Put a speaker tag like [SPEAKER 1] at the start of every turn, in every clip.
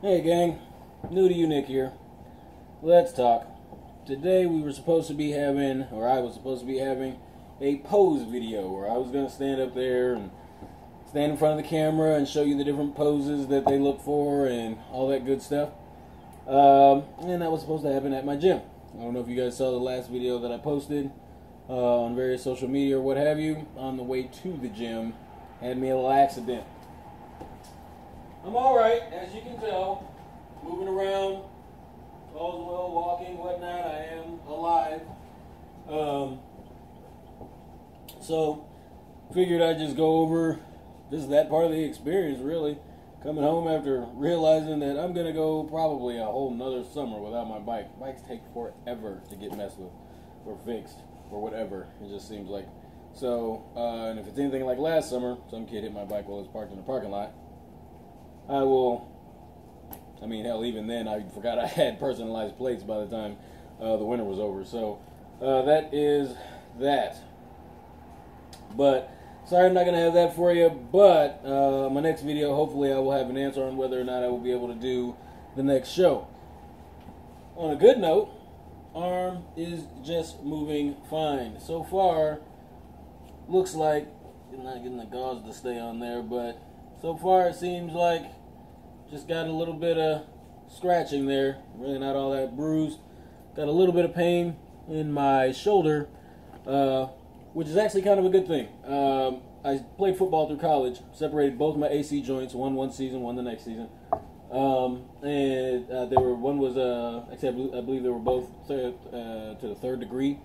[SPEAKER 1] Hey gang, New2younic here. Let's talk. Today we were supposed to be having, or I was supposed to be having, a pose video where I was going to stand up there and stand in front of the camera and show you the different poses that they look for and all that good stuff. And that was supposed to happen at my gym. I don't know if you guys saw the last video that I posted on various social media or what have you. On the way to the gym, had me a little accident. I'm alright, as you can tell, moving around, all's well, walking, whatnot, I am alive. So, figured I'd just go over just that part of the experience, really. Coming home after realizing that I'm going to go probably a whole nother summer without my bike. Bikes take forever to get messed with, or fixed, or whatever, it just seems like. So, and if it's anything like last summer, some kid hit my bike while it was parked in the parking lot. Hell, even then, I forgot I had personalized plates by the time the winter was over. So, that is that. But, sorry I'm not going to have that for you, but my next video, hopefully I will have an answer on whether or not I will be able to do the next show. On a good note, arm is just moving fine. So far, looks like, I'm not getting the gauze to stay on there, but so far it seems like just got a little bit of scratching there, really not all that bruised. Got a little bit of pain in my shoulder, which is actually kind of a good thing. I played football through college, separated both my AC joints, one season, one the next season. I believe they were both to the third degree.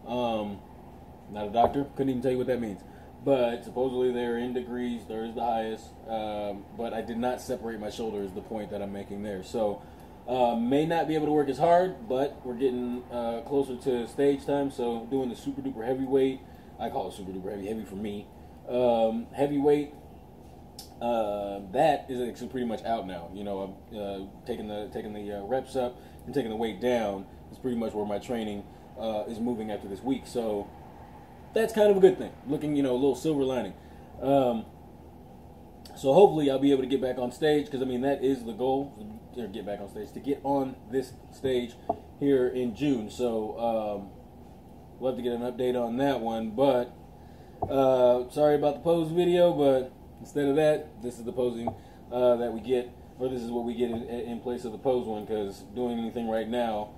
[SPEAKER 1] Not a doctor, couldn't even tell you what that means. But supposedly they're in degrees, third is the highest. But I did not separate my shoulder is the point that I'm making there. So, may not be able to work as hard, but we're getting closer to stage time. So doing the super duper heavyweight, I call it super duper heavy for me. Heavyweight, that is actually pretty much out now. You know, I'm taking the reps up and taking the weight down is pretty much where my training is moving after this week. So that's kind of a good thing. Looking, a little silver lining. So hopefully I'll be able to get back on stage, because that is the goal, to get back on stage, to get on this stage here in June. So we'll have to get an update on that one. But sorry about the pose video, but instead of that, this is the posing that we get, or this is what we get in place of the pose one, because doing anything right now,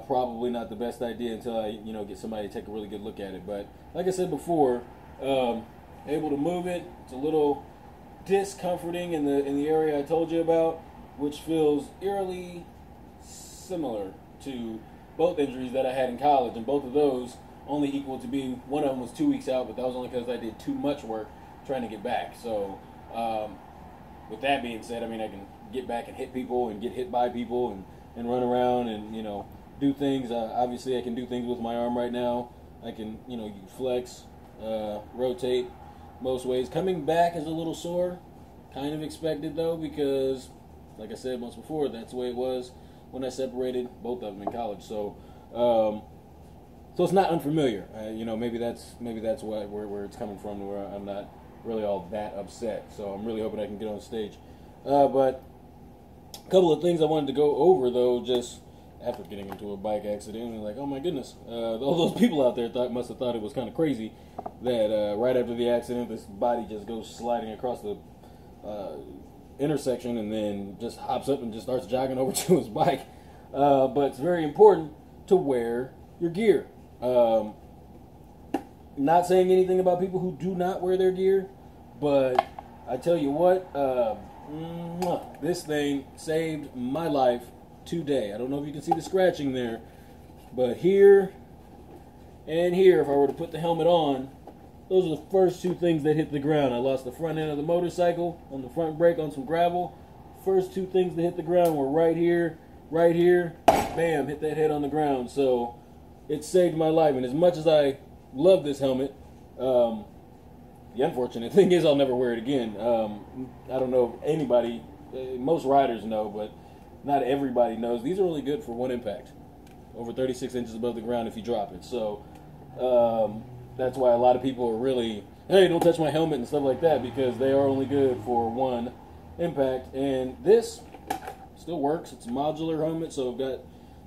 [SPEAKER 1] probably not the best idea until I, get somebody to take a really good look at it. But like I said before, able to move it. It's a little discomforting in the area I told you about, which feels eerily similar to both injuries that I had in college, and both of those only equal to be, one of them was 2 weeks out, but that was only because I did too much work trying to get back. So with that being said, I can get back and hit people and get hit by people and run around and do things. Obviously I can do things with my arm right now. I can you flex, rotate most ways. Coming back is a little sore, kind of expected though, because like I said once before, that's the way it was when I separated both of them in college. So so it's not unfamiliar. Maybe that's where it's coming from, where I'm not really all that upset. So I'm really hoping I can get on stage. But a couple of things I wanted to go over though, just after getting into a bike accident, and like, oh my goodness, all those people out there must have thought it was kind of crazy that right after the accident, this body just goes sliding across the intersection and then just hops up and just starts jogging over to his bike. But it's very important to wear your gear. Not saying anything about people who do not wear their gear, but I tell you what, this thing saved my life today. I don't know if you can see the scratching there, but here and here, if I were to put the helmet on, those are the first two things that hit the ground. I lost the front end of the motorcycle on the front brake on some gravel. First two things that hit the ground were right here, bam, hit that head on the ground. So it saved my life, and as much as I love this helmet, the unfortunate thing is I'll never wear it again. I don't know if anybody, most riders know, but not everybody knows. These are only good for one impact, over 36 inches above the ground if you drop it. So that's why a lot of people are really, hey, don't touch my helmet and stuff like that, because they are only good for one impact. And this still works. It's a modular helmet, so I've got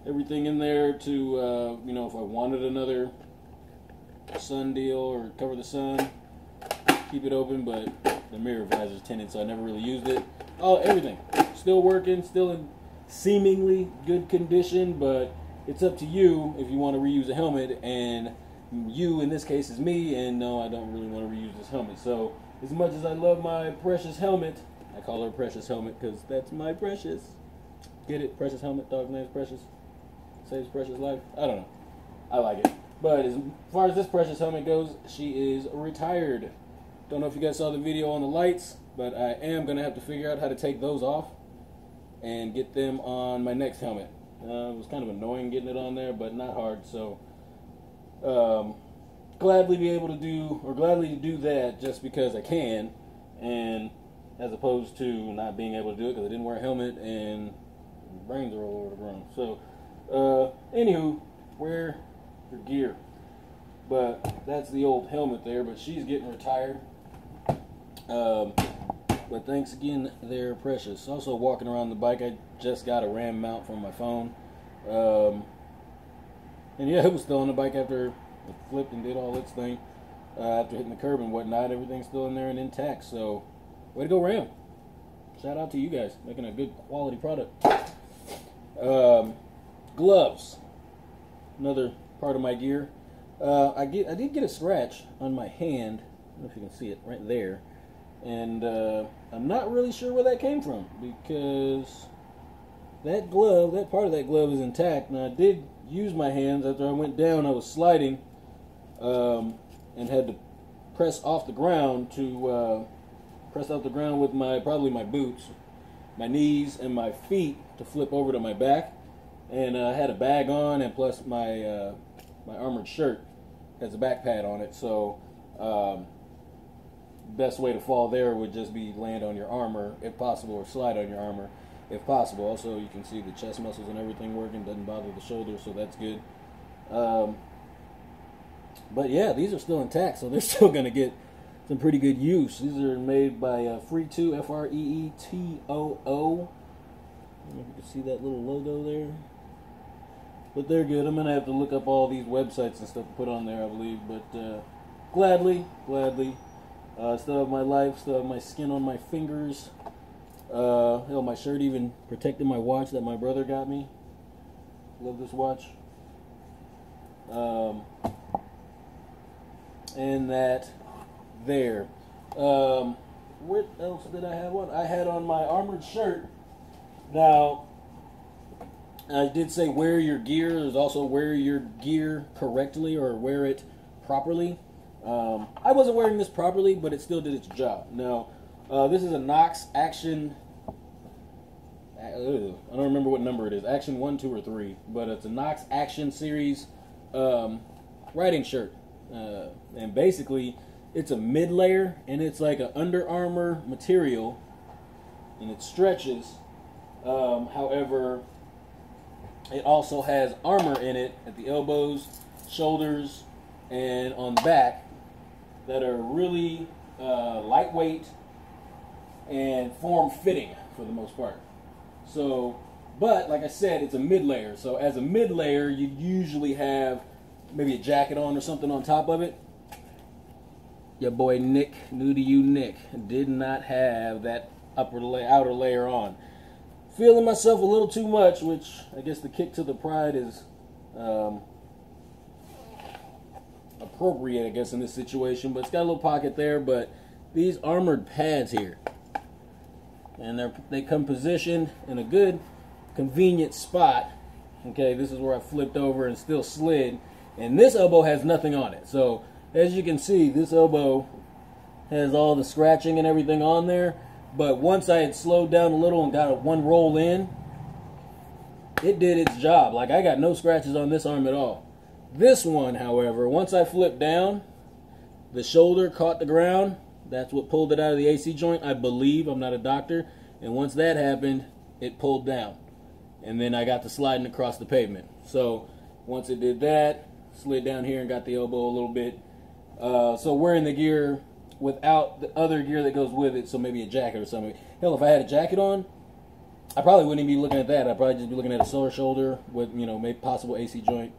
[SPEAKER 1] everything in there to, you know, if I wanted another sun deal or cover the sun, keep it open, but the mirror visor's tinted, so I never really used it. Oh, everything. Still working, still in seemingly good condition, but it's up to you if you want to reuse a helmet, and you in this case is me, and no, I don't really want to reuse this helmet. So as much as I love my precious helmet, I call her Precious Helmet because that's my precious. Get it? Precious Helmet, dog's name's Precious. Saves Precious life. I don't know. I like it. But as far as this Precious Helmet goes, she is retired. Don't know if you guys saw the video on the lights, but I am going to have to figure out how to take those off and get them on my next helmet. It was kind of annoying getting it on there, but not hard. So gladly to do that just because I can, and as opposed to not being able to do it because I didn't wear a helmet and brains are all over the ground. So anywho, wear your gear. But that's the old helmet there, but she's getting retired. But thanks again, they're precious. Also walking around the bike, I just got a RAM mount from my phone. And yeah, it was still on the bike after it flipped and did all its thing. After hitting the curb and whatnot, everything's still in there and intact. So, way to go, RAM. Shout out to you guys, making a good quality product. Gloves. Another part of my gear. I did get a scratch on my hand. I don't know if you can see it right there. And I'm not really sure where that came from, because that glove, that part of that glove is intact. Now I did use my hands after I went down. I was sliding and had to press off the ground to press off the ground with probably my boots, my knees, and my feet to flip over to my back. And I had a bag on, and plus my my armored shirt has a back pad on it. So best way to fall there would just be land on your armor if possible, or slide on your armor if possible. Also, you can see the chest muscles and everything working, doesn't bother the shoulders, so that's good. But yeah, these are still intact, so they're still going to get some pretty good use. These are made by Free2, F-R-E-E-T-O-O. I don't know if you can see that little logo there. But they're good. I'm going to have to look up all these websites and stuff to put on there, I believe. But gladly. Still have my life, still have my skin on my fingers. Hell, my shirt even protected my watch that my brother got me. Love this watch. And that there. What else did I have on? I had on my armored shirt. Now, I did say wear your gear. There's also wear your gear correctly, or wear it properly. I wasn't wearing this properly, but it still did its job. Now, this is a Knox Action. I don't remember what number it is. Action 1, 2, or 3. But it's a Knox Action Series riding shirt. And basically, it's a mid-layer, and it's like an Under Armour material, and it stretches. However, it also has armor in it at the elbows, shoulders, and on the back that are really lightweight and form-fitting for the most part. So, but like I said, it's a mid-layer. So as a mid-layer, you usually have maybe a jacket on or something on top of it. Your boy Nick, New2younic, did not have that outer layer on. Feeling myself a little too much, which I guess the kick to the pride is appropriate, I guess, in this situation. But it's got a little pocket there. But these armored pads here, and they come positioned in a good, convenient spot. Okay, this is where I flipped over and still slid. And this elbow has nothing on it. So as you can see, this elbow has all the scratching and everything on there. But once I had slowed down a little and got one roll in, it did its job. Like, I got no scratches on this arm at all. This one, however, once I flipped down, the shoulder caught the ground. That's what pulled it out of the AC joint, I believe. I'm not a doctor. And once that happened, it pulled down. And then I got to sliding across the pavement. So once it did that, slid down here and got the elbow a little bit. So wearing the gear without the other gear that goes with it, so maybe a jacket or something. Hell, if I had a jacket on, I probably wouldn't even be looking at that. I'd probably just be looking at a sore shoulder with, maybe possible AC joint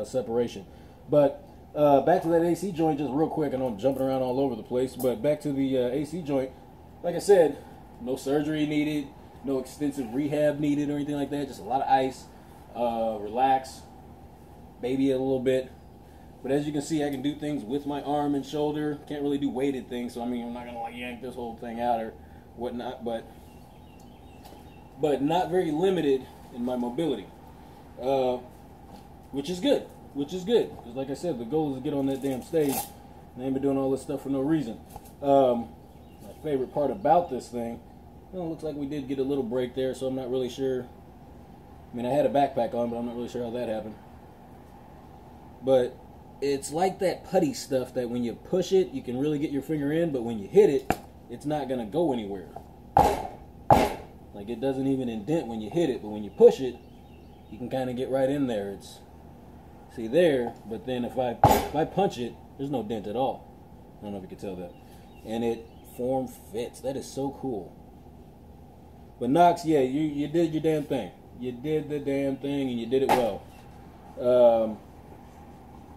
[SPEAKER 1] separation. But back to that AC joint just real quick. I know I'm jumping around all over the place, but back to the AC joint. Like I said, no surgery needed, no extensive rehab needed or anything like that. Just a lot of ice, relax, baby it a little bit. But as you can see, I can do things with my arm and shoulder. Can't really do weighted things, so I mean, I'm not gonna like yank this whole thing out or whatnot. But not very limited in my mobility, which is good. Because like I said, the goal is to get on that damn stage, and I ain't been doing all this stuff for no reason. My favorite part about this thing, well, it looks like we did get a little break there, so I'm not really sure. I mean, I had a backpack on, but I'm not really sure how that happened. But it's like that putty stuff that when you push it, you can really get your finger in, but when you hit it, it's not going to go anywhere. Like, it doesn't even indent when you hit it, but when you push it, you can kind of get right in there. It's, see there, but then if I punch it, there's no dent at all. I don't know if you can tell that. And it form fits. That is so cool. But Knox, yeah, you did your damn thing. You did the damn thing, and you did it well.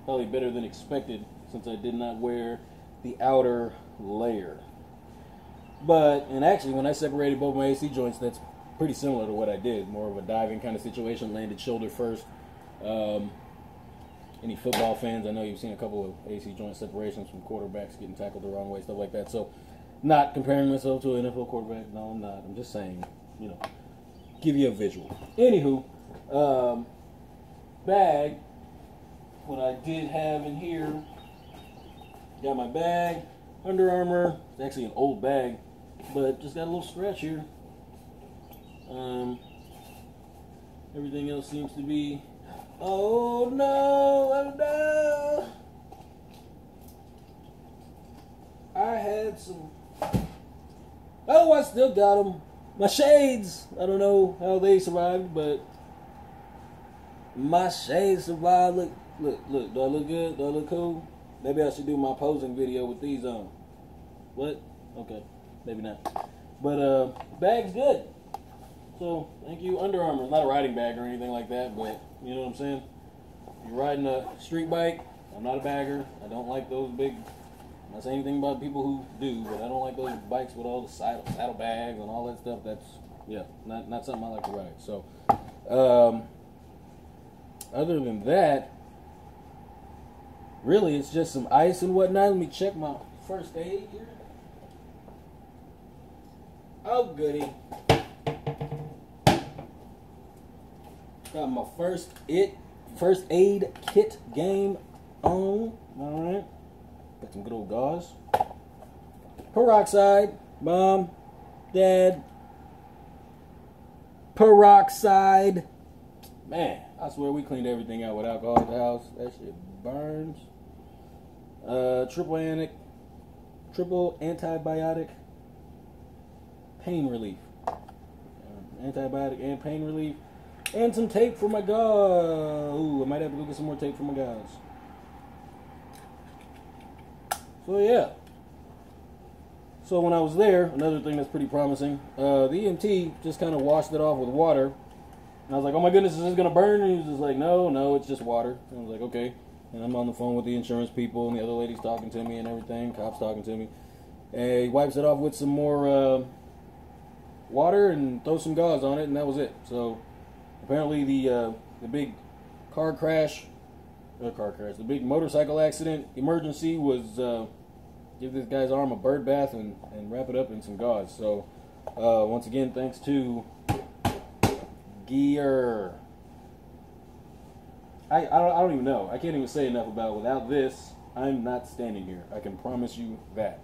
[SPEAKER 1] Probably better than expected, since I did not wear the outer layer. But, and actually, when I separated both my AC joints, that's pretty similar to what I did. More of a diving kind of situation, landed shoulder first. Any football fans, I know you've seen a couple of AC joint separations from quarterbacks getting tackled the wrong way, stuff like that. So, not comparing myself to an NFL quarterback. No, I'm not. I'm just saying, give you a visual. Anywho, bag, what I did have in here, got my bag, Under Armour. It's actually an old bag, but just got a little scratch here. Everything else seems to be, oh no, I had some, I still got them. My shades, I don't know how they survived, but my shades survived. Look, do I look good? Do I look cool? Maybe I should do my posing video with these on. What? Okay, maybe not. But bag's good. So thank you, Under Armour. It's not a riding bag or anything like that, but you know what I'm saying? You're riding a street bike. I'm not a bagger. I don't like those big, I'm not saying anything about people who do, but I don't like those bikes with all the saddle bags and all that stuff. That's, yeah, not something I like to ride. So other than that, really, it's just some ice and whatnot. Let me check my first aid here. Oh, goody. Got my first aid kit game on. Alright. Got some good old gauze. Peroxide. Mom. Dad. Peroxide. Man, I swear we cleaned everything out with alcohol at the house. That shit burns. Triple antibiotic pain relief. Antibiotic and pain relief. And some tape for my gauze. Ooh, I might have to go get some more tape for my gauze. So yeah. So when I was there, another thing that's pretty promising, the EMT just kind of washed it off with water. And I was like, oh my goodness, is this going to burn? And he was just like, no, it's just water. And I was like, okay. And I'm on the phone with the insurance people, and the other lady's talking to me and everything. Cops talking to me. And he wipes it off with some more water and throws some gauze on it, and that was it. So apparently the big the big motorcycle accident emergency was give this guy's arm a bird bath and wrap it up in some gauze. So once again, thanks to gear. I don't even know. I can't even say enough about it. Without this, I'm not standing here. I can promise you that.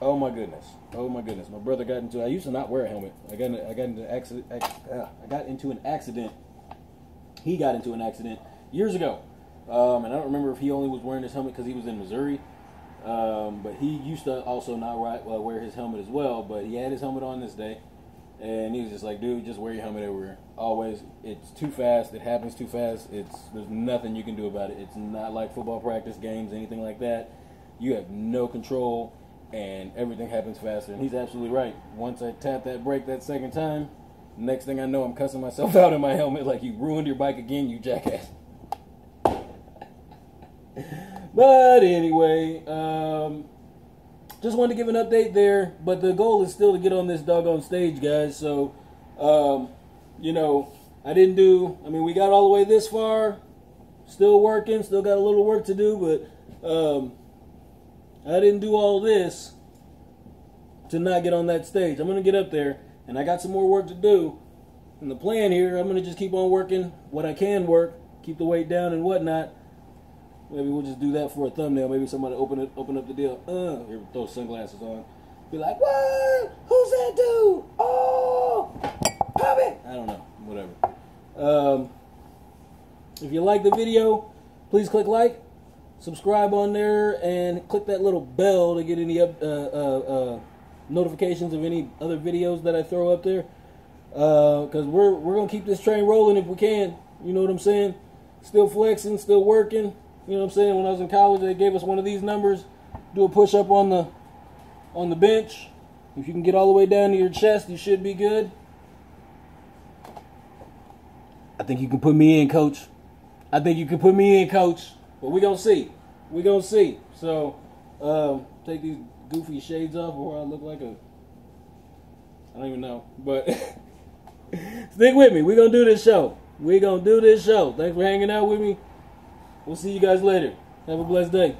[SPEAKER 1] Oh my goodness. My brother got into. I used to not wear a helmet. I got into an accident. He got into an accident years ago, and I don't remember if he only was wearing his helmet because he was in Missouri. But he used to also not wear his helmet as well. But he had his helmet on this day. And he was just like, dude, just wear your helmet everywhere. Always. It's too fast. It happens too fast. There's nothing you can do about it. It's not like football practice, games, anything like that. You have no control. and everything happens faster. And he's absolutely right. Once I tap that brake that second time, next thing I know, I'm cussing myself out in my helmet like, you ruined your bike again, you jackass. But anyway, just wanted to give an update there. But the goal is still to get on this doggone stage, guys. So, you know, I mean, we got all the way this far. Still working, still got a little work to do, but I didn't do all this to not get on that stage. I'm going to get up there, and I got some more work to do. And the plan here, I'm going to just keep on working what I can work, keep the weight down and whatnot. Maybe we'll just do that for a thumbnail. Maybe somebody open up the deal. Here, throw sunglasses on. Be like, what? Who's that dude? Oh, pop it. I don't know. Whatever. If you like the video, please click like, subscribe on there, and click that little bell to get any notifications of any other videos that I throw up there. Because we're going to keep this train rolling if we can. You know what I'm saying? Still flexing, still working. You know what I'm saying? When I was in college, they gave us one of these numbers. Do a push-up on the bench. If you can get all the way down to your chest, you should be good. I think you can put me in, coach. I think you can put me in, coach. But we're going to see. We're going to see. So, take these goofy shades off before I look like I don't even know. But stick with me. We're going to do this show. We're going to do this show. Thanks for hanging out with me. We'll see you guys later. Have a blessed day.